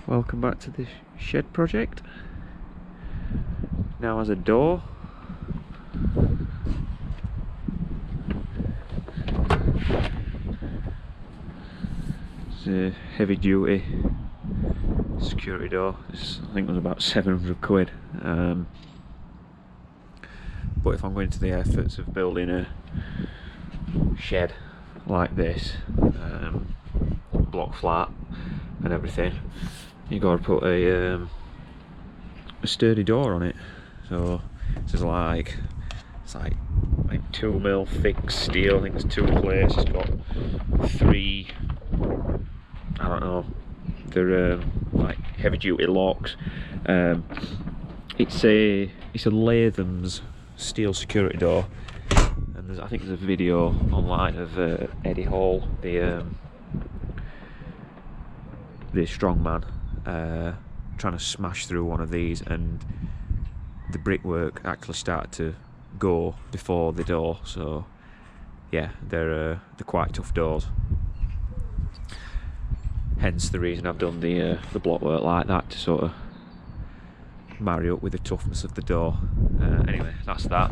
Welcome back to this shed project. Now has a door. It's a heavy duty security door. This, I think it was about 700 quid. But if I'm going to the efforts of building a shed like this, block flat and everything, you got to put a sturdy door on it. So it's like 2mm thick steel. I think there's 2 plates. It's got 3, I don't know, they're like heavy duty locks. It's a Latham's steel security door, and I think there's a video online of Eddie Hall, the strongman, trying to smash through one of these, and the brickwork actually started to go before the door. So yeah, they're quite tough doors. Hence the reason I've done the blockwork like that, to sort of marry up with the toughness of the door. Anyway, that's that.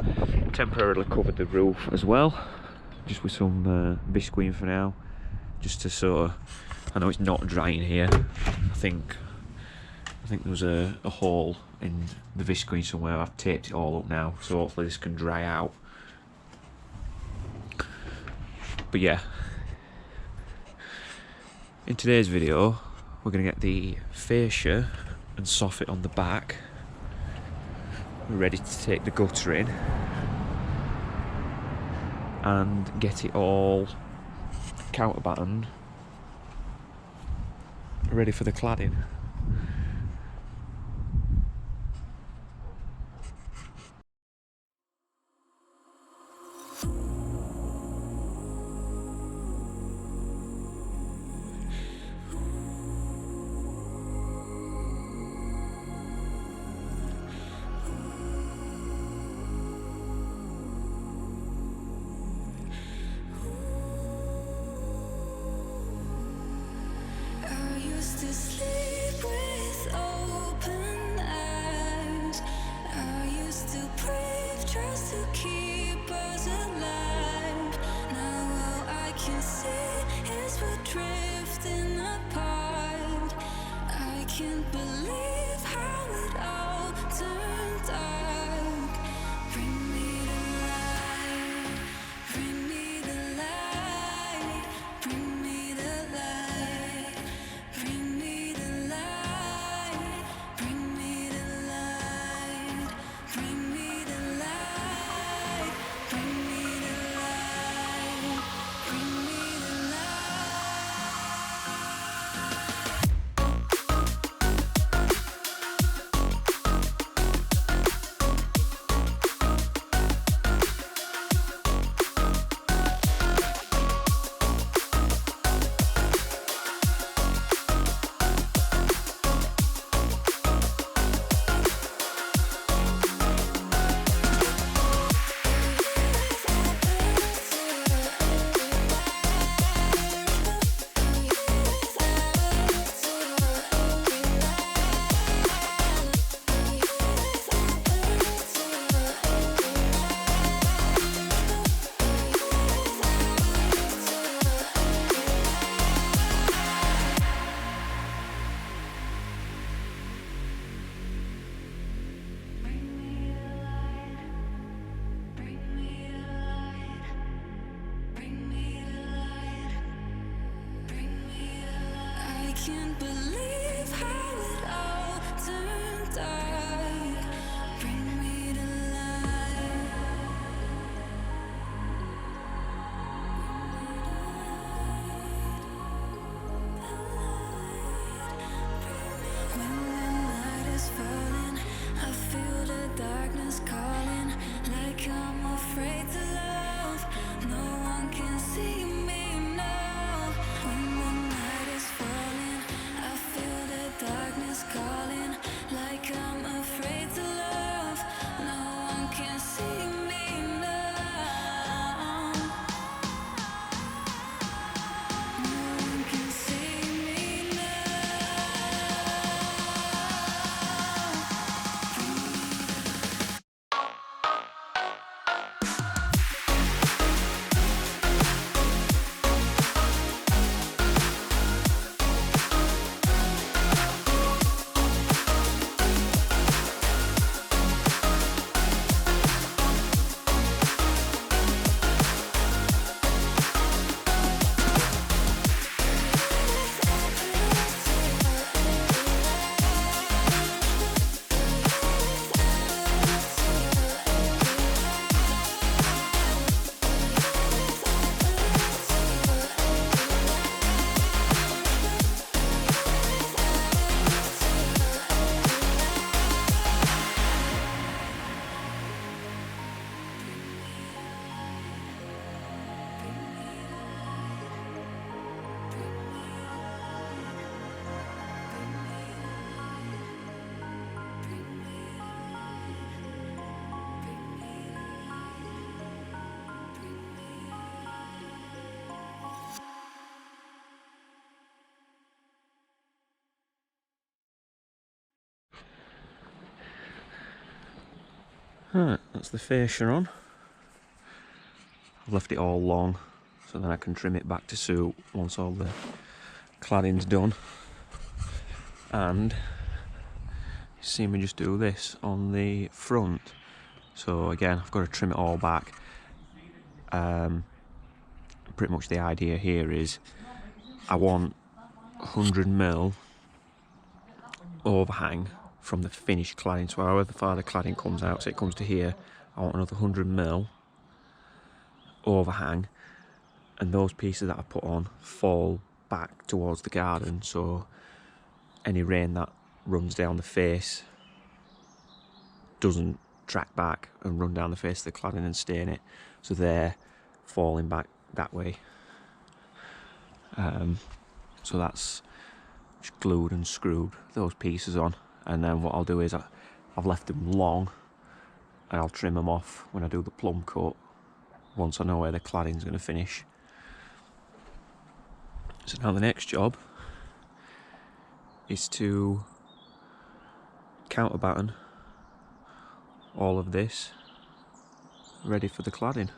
Temporarily covered the roof as well, just with some visqueen for now, just to sort of, I know it's not drying here. I think there was a hole in the visqueen somewhere. I've taped it all up now, so hopefully this can dry out. But yeah, in today's video we're going to get the fascia and soffit on the back. We're ready to take the gutter in and get it all counter-battened, ready for the cladding. To sleep with open eyes, I used to brave just to keep us alive. Now all I can see is we're drifting apart. I can't believe how it all turned dark. Bring me the light, bring me the light, bring me the light. Bring me the light, bring me the light, bring me the light, bring me the light, bring me the light. Right, that's the fascia on. I've left it all long so then I can trim it back to suit once all the cladding's done. And you see me just do this on the front. So again, I've got to trim it all back. Pretty much the idea here is I want 100mm overhang from the finished cladding. So however far the cladding comes out, so it comes to here, I want another 100mm overhang, and those pieces that I put on fall back towards the garden, so any rain that runs down the face doesn't track back and run down the face of the cladding and stain it, so they're falling back that way. So that's just glued and screwed those pieces on, and then what I'll do is I've left them long and I'll trim them off when I do the plumb cut once I know where the cladding's going to finish. So now the next job is to counter-batten all of this ready for the cladding.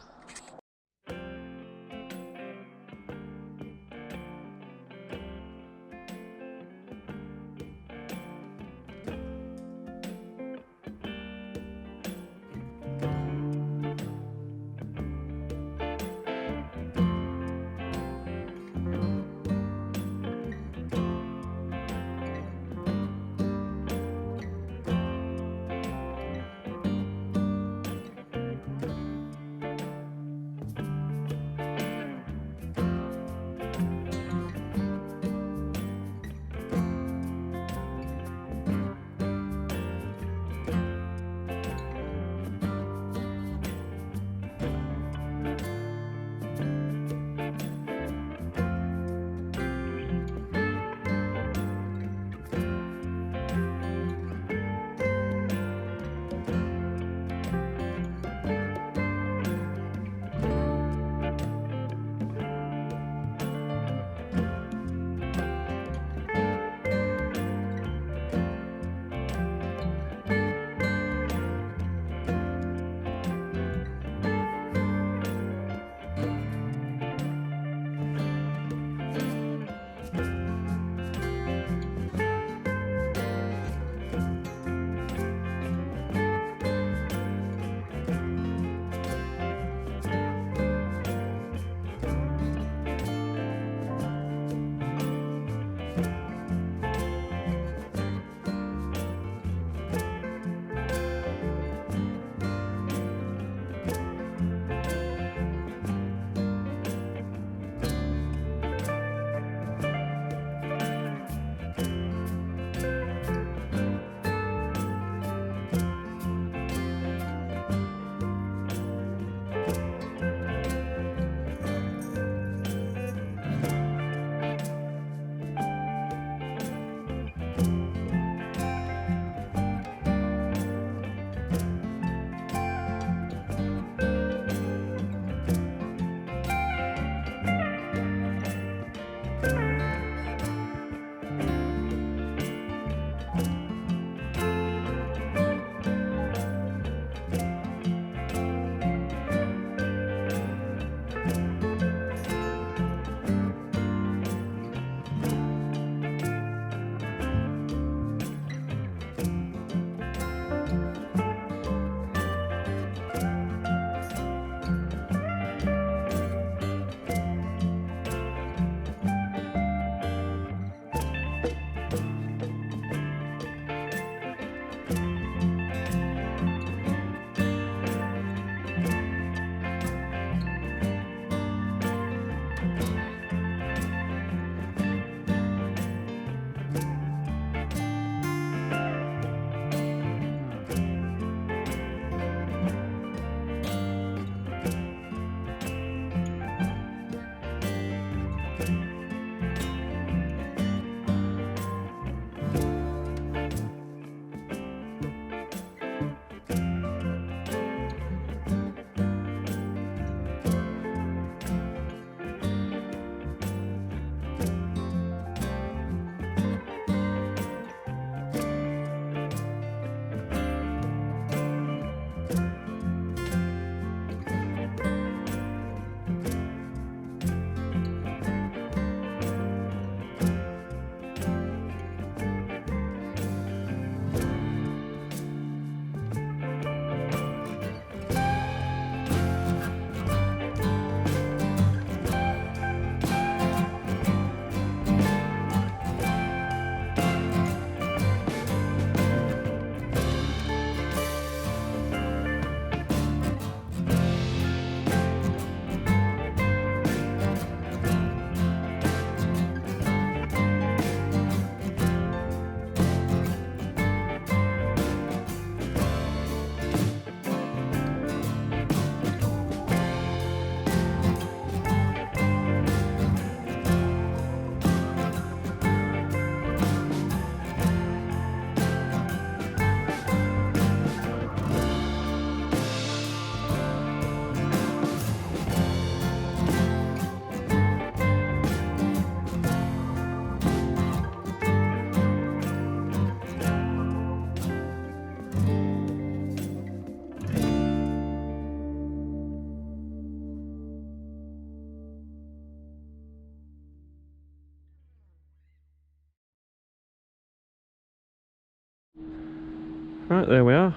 Right, there we are.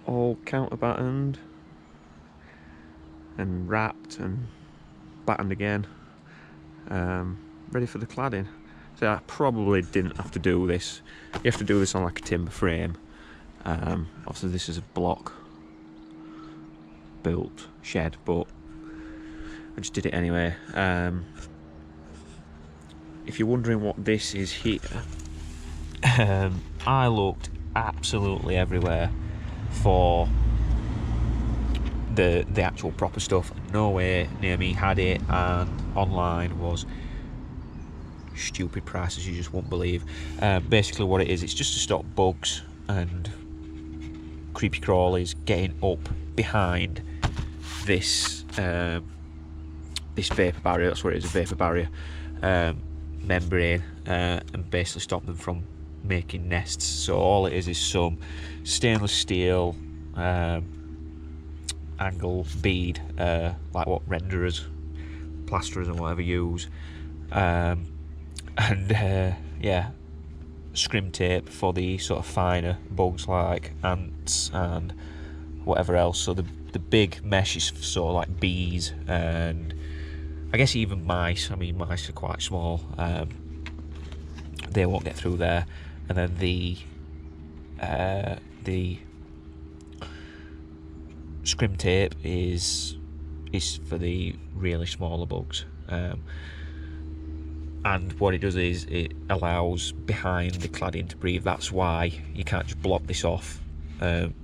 All counter-battened and wrapped and battened again. Ready for the cladding. So I probably didn't have to do this. You have to do this on like a timber frame. Obviously this is a block built shed, but I just did it anyway. If you're wondering what this is here, I looked absolutely everywhere for the actual proper stuff. Nowhere near me had it, and online was stupid prices you just won't believe. Basically what it is, it's just to stop bugs and creepy crawlies getting up behind this this vapor barrier. That's what it is, a vapor barrier membrane, and basically stop them from making nests. So all it is some stainless steel angle bead, like what renderers, plasterers and whatever use, and yeah, scrim tape for the sort of finer bugs like ants and whatever else. So the big mesh is sort of like bees and I guess even mice. I mean, mice are quite small, they won't get through there. And then the scrim tape is for the really smaller bugs, and what it does is it allows behind the cladding to breathe. That's why you can't just block this off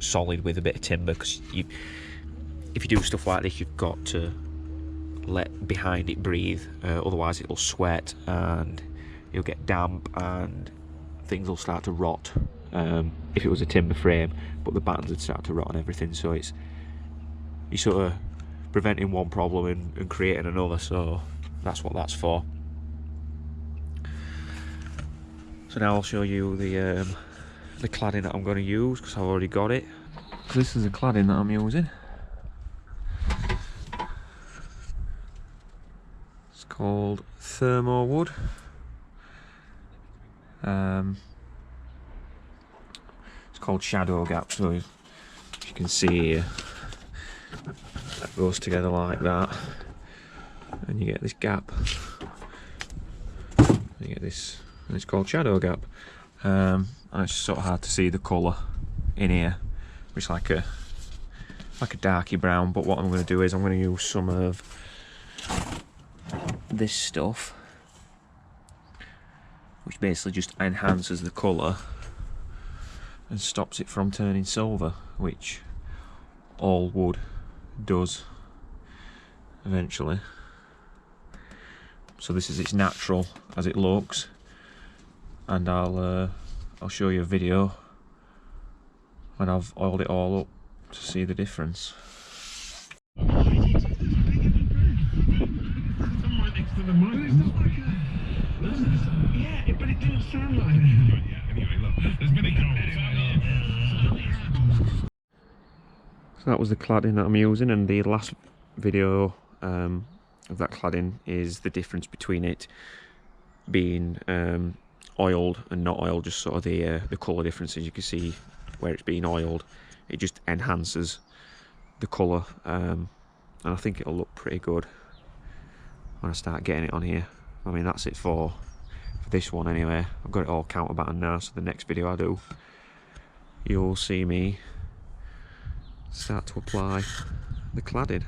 solid with a bit of timber, because if you do stuff like this, you've got to let behind it breathe, otherwise it'll sweat and you'll get damp and things will start to rot. If it was a timber frame, but the battens would start to rot and everything. So you're sort of preventing one problem and creating another. So that's what that's for. So now I'll show you the cladding that I'm going to use, because I've already got it. So this is the cladding that I'm using. It's called thermo wood. It's called shadow gap. So as you can see here, that goes together like that, and you get this gap. You get this, and it's called shadow gap. And it's sort of hard to see the colour in here, which is like a darky brown. But what I'm going to do is I'm going to use some of this stuff, which basically just enhances the colour and stops it from turning silver, which all wood does eventually. So this is its natural as it looks, and I'll show you a video when I've oiled it all up to see the difference. Yeah, but it didn't sound like it. Yeah, anyway, look, there's been a So that was the cladding that I'm using, and the last video of that cladding is the difference between it being oiled and not oiled, just sort of the colour differences. You can see where it's being oiled, it just enhances the colour, and I think it'll look pretty good when I start getting it on here. I mean, that's it for this one anyway. I've got it all counter-battened now, so the next video I do, you'll see me start to apply the cladding.